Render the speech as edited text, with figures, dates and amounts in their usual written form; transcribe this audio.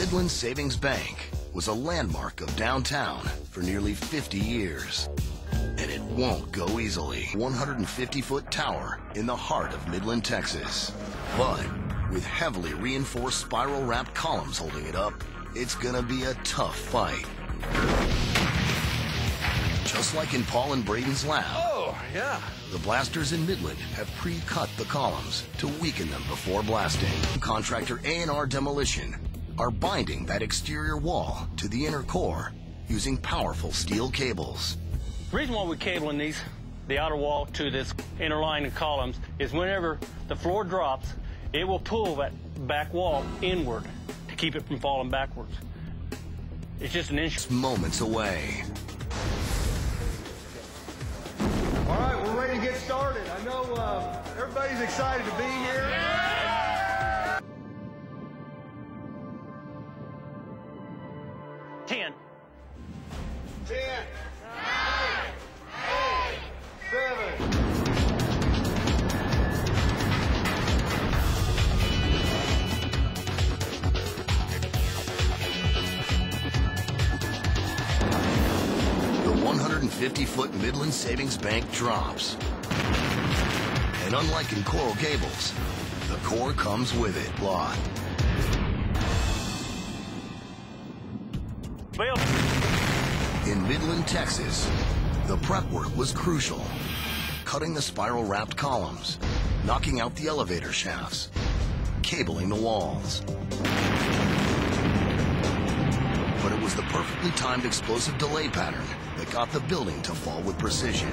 Midland Savings Bank was a landmark of downtown for nearly 50 years. And it won't go easily. 150-foot tower in the heart of Midland, Texas. But with heavily reinforced spiral-wrapped columns holding it up, it's gonna be a tough fight. Just like in Paul and Braden's lab, the blasters in Midland have pre-cut the columns to weaken them before blasting. Contractor A&R Demolition are binding that exterior wall to the inner core using powerful steel cables. The reason why we're cabling the outer wall to this inner line of columns is whenever the floor drops, it will pull that back wall inward to keep it from falling backwards. It's just an inch. Moments away. All right, we're ready to get started. I know everybody's excited to be here. 10. 10, 9, 8, 7. The 150-foot Midland Savings Bank drops. And unlike in coral gables, the core comes with it locked. Well, In Midland, Texas, the prep work was crucial. Cutting the spiral-wrapped columns, knocking out the elevator shafts, cabling the walls. But it was the perfectly timed explosive delay pattern that got the building to fall with precision.